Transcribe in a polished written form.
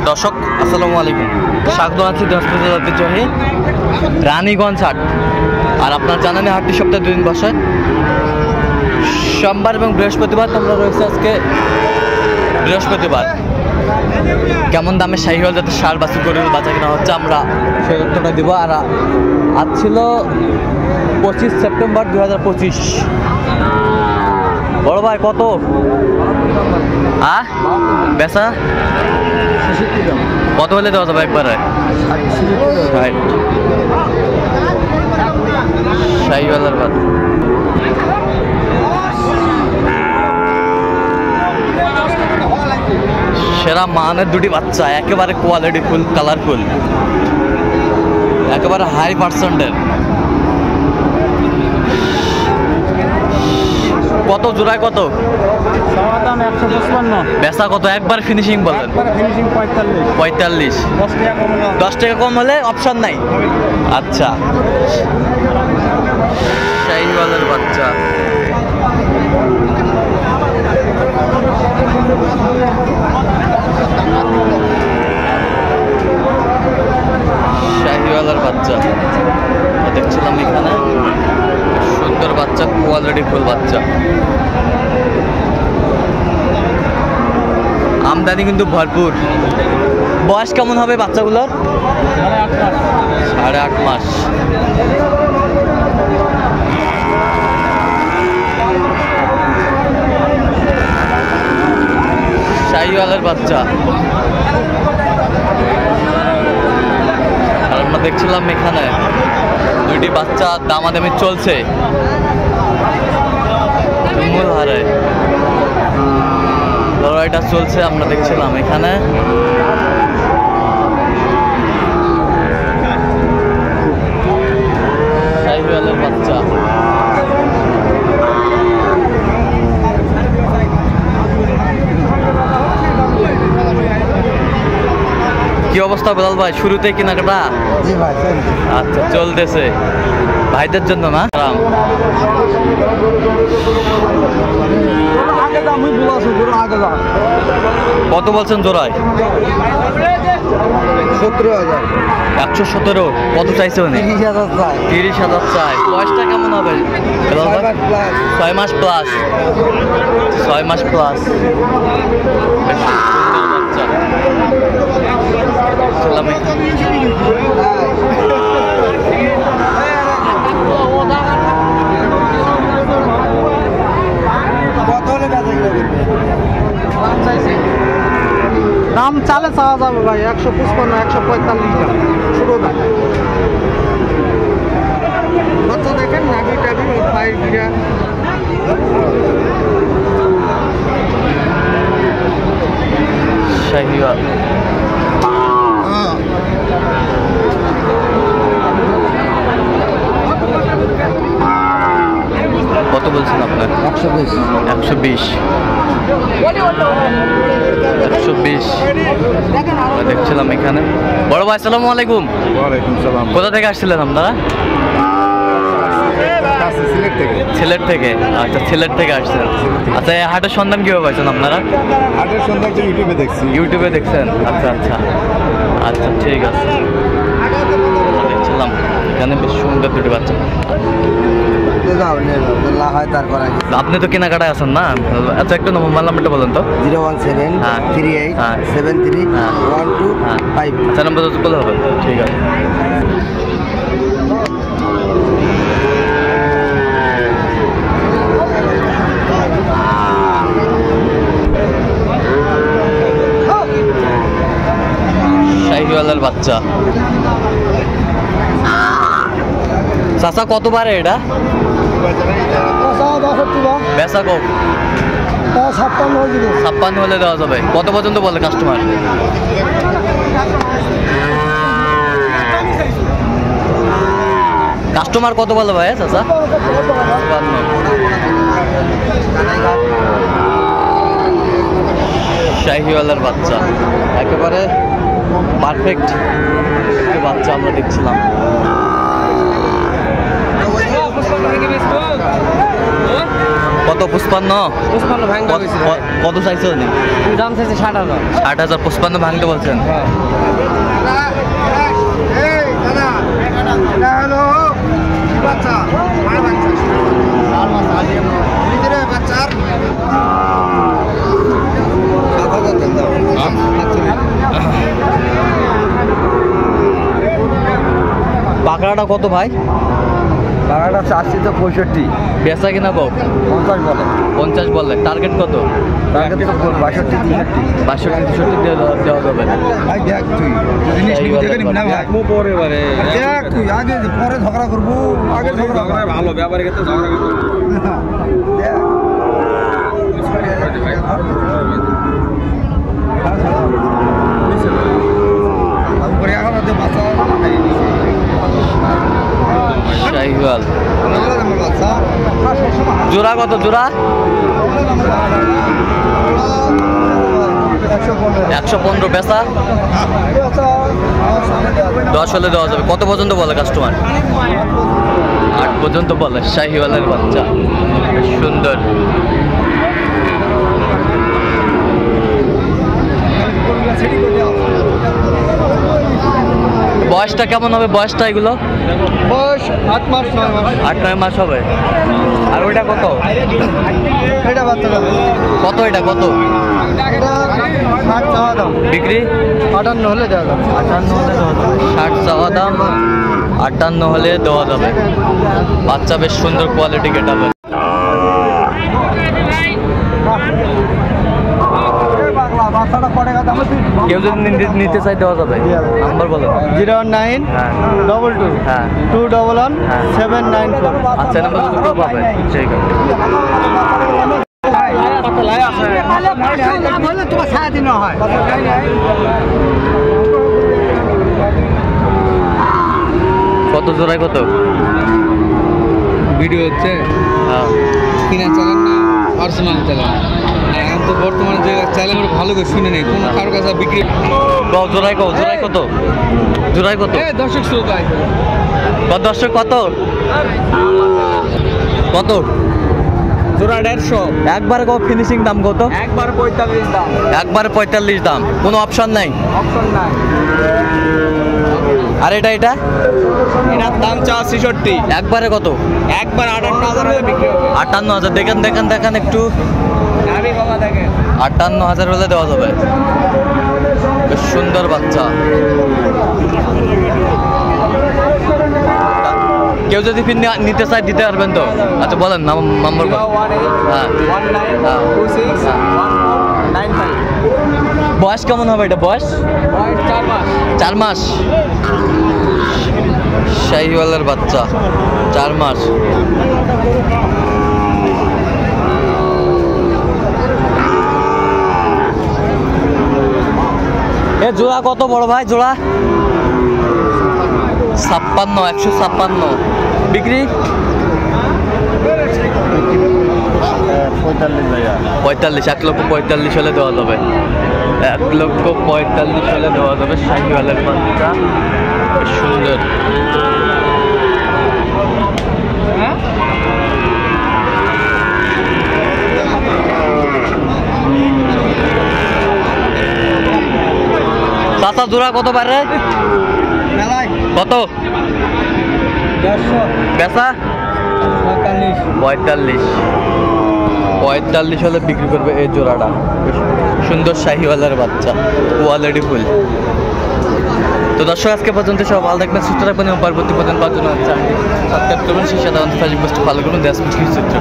দর্শক আসসালামু আলাইকুম, স্বাগত আছি দিনাজপুর ঐতিহ্যবাহী রানীগঞ্জ হাট। আর আপনার জানেন হাটটি সপ্তাহে 2 দিন বসে, সোমবার এবং বৃহস্পতিবার। আমরা রয়েছে আজকে বৃহস্পতিবার। কেমন দামে শাহিওয়াল যাতে সার বাছুর গরুর বাচ্চা কেনা হচ্ছে আমরা সেই তথ্যটা দিব। আর আজ ছিল 25 সেপ্টেম্বর 2025। বড় ভাই কত বেচা কত হলে দেওয়া যাবে একবারে? শাহিওয়ালের ভাত সেরা মানের দুটি বাচ্চা, একেবারে কোয়ালিটি ফুল, কালারফুল, একেবারে হাই পার্সেন্টের। কত জোড়ায় কত? বেচা কত? একবার ফিনিশিং বলেন। 45। 10 টাকা কম হলে অপশন নাই। আচ্ছা, শাহিওয়ালের বাচ্চা শাহিওয়ালের বাচ্চা দেখছিলাম এখানে, সুন্দর বাচ্চা, কোয়ালিটি ফুল বাচ্চা। আমদানি কিন্তু ভরপুর। বয়স কেমন হবে বাচ্চাগুলোর? 8.5 মাস। শাহিওয়ালের বাচ্চা। আর আমরা দেখছিলাম এখানে দুইটি বাচ্চা দামাদামি চলছে মূল হারে, লড়াইটা চলছে। আমরা দেখছিলাম এখানে শাহিওয়ালের বাচ্চা। কি অবস্থা বেলাল ভাই, শুরুতে কেনাকাটা? জি ভাই। আচ্ছা, চলতেছে ভাইদের জন্য না? কত বলছেন জোড়ায়? 17,000। 117। কত চাইছে উনি? 30,000 চাই। বয়সটা কেমন হবে? 6 মাস প্লাস। 6 মাস প্লাস। দাম চালে চাওয়া যাবে ভাই 155, 145 ছোটো দাম। বাচ্চা দেখেন নাবি টাবি পায়ের গিরা। শাহিওয়াল কত বলছেন আপনার? 120। 120 দেখছিলাম এখানে। বড় ভাই আসসালামু আলাইকুম। ওয়ালাইকুম সালাম। কোথা থেকে আসছিলেন আপনারা? সিলেট থেকে। আচ্ছা, সিলেট থেকে আসছেন। আচ্ছা, এই হাটের সন্ধান কিভাবে পাইছেন আপনারা? হাটের সন্ধান তো ইউটিউবে দেখছি। ইউটিউবে দেখছেন? আচ্ছা আচ্ছা আচ্ছা, ঠিক আছে। দেখছিলাম এখানে বেশ সুন্দর দুটি বাচ্চা। আপনি তো কেনাকাটায় আছেন না? আচ্ছা, একটু মোবাইল নাম্বারটা বলেন তো। 01738731255। আচ্ছা, নাম্বার তো বলে হবে। ঠিক আছে। শাহিওয়ালের বাচ্চা। চাচা কত বারে এটা? বেচা কম? 56 হলে দেওয়া যাবে। কত পর্যন্ত বলে কাস্টমার? কাস্টমার কত বলে ভাই চাচা? 52। শাহিওয়ালের বাচ্চা একেবারে পারফেক্ট বাচ্চা আমরা দেখছিলাম। কত 55? 55 ভাঙতে গেছে কত চাইছো নি? দাম চাইছে 60,000। 60,000 55 ভাঙতে বলছেন। পাকড়াটা কত ভাই? টাকাটা চাচ্ছি তো 65, বেচা কিনা কো 50 বলে। 50 বলে। টার্গেট কত? টার্গেট তো 62, 63। 62 63 দেওয়া যাবে। ভাই দেখ তুই জিনিস নিবি দেখে নিবি না ভাই। পরে বারে দেখ তুই আগে পরে ঝগড়া করবো, আগে ঝগড়া কর। ভালো ব্যাপারে ক্ষেত্রে ঝগড়া করবো। দেখ তারপরে এখন ওদের বাচ্চা শাহিওয়াল জোড়া কত জোড়া? 115 বেচা 10 হলে দেওয়া যাবে। কত পর্যন্ত বলে কাস্টমার? 8 পর্যন্ত বলে। শাহিওয়ালের বাচ্চা বেশ সুন্দর। বয়সটা কেমন হবে? বয়সটা এগুলো বয়স 8 মাস 9 মাস। 8-9 মাস হবে। আর ওইটা কত? এটা বাচ্চাটা কত এটা কত? এটা 60 চাওয়া দাম, বিক্রি 58 হলে দেওয়া যাবে। 58 হলে দেওয়া যাবে। 60 চাওয়া দাম, 58 হলে দেওয়া যাবে। বাচ্চা বেশ সুন্দর কোয়ালিটি গেটাবে। বাচ্চাটা পড়ে গেছে আমার কেউ যদি নিতে চাই দেওয়া যাবে। নাম্বার বলো। 019 হ্যাঁ 22 হ্যাঁ 211 হ্যাঁ। 794। আচ্ছা নাম্বার তো পাবে। ঠিক আছে। তোমার ছায়া দিন হয়। কত জোড়ায় কত? ভিডিও হচ্ছে হ্যাঁ কিনা চ্যানেল না পার্সোনাল চ্যানেল। এখন তো বর্তমানে যে চ্যানেল ভালো করে শুনে নেই, কোনো কারো কাছে বিক্রি জোড়ায় কত? জোড়ায় কত? জোড়ায় কত? দর্শক শ্রোতা কত দর্শক কত? কত জোড়া 150, একবারে কত ফিনিশিং দাম কত? একবার 45 দাম, একবারে 45 দাম, কোনো অপশন নাই। অপশন নাই। আর এটা এটার দাম চা 66, একবারে কত? একবার 58,000 হলে বিক্রি হবে। 58,000। দেখেন দেখেন দেখেন একটু। গাড়ি বাবা দেখেন 58,000 হলে দেওয়া যাবে। বেশ সুন্দর বাচ্চা। কেউ যদি ফির নিতে চায় দিতে পারবেন তো? আচ্ছা বলেন নাম্বার বলেন। হ্যাঁ 01819261495। বয়স কেমন হবে এটা? বয়স 4 মাস। 4 মাস। শাহিওয়ালের বাচ্চা 4 মাস। এ জোড়া কত বড় ভাই? জোড়া 56, 156। বিক্রি 45, 1,45,000 হলে দেওয়া যাবে। 1,45,000 হলে দেওয়া যাবে। শাহিওয়ালের বাচ্চা বেশ সুন্দর। চাচা জোড়া কত পারে? কত বেচা? 45 হলে বিক্রি করবে এই জোড়াটা। বেশ সুন্দর শাহিওয়ালের বাচ্চা, কোয়ালিটি ফুল। তো দর্শক আজকে পর্যন্ত সব ভালো থাকবেন, সুস্থ থাকবেন এবং পরবর্তী পর্যন্ত পাওয়ার জন্য সাবস্ক্রাইব করবেন। সেই সাথে ফেসবুক পোস্ট ফলো করুন। দেশ চিত্র।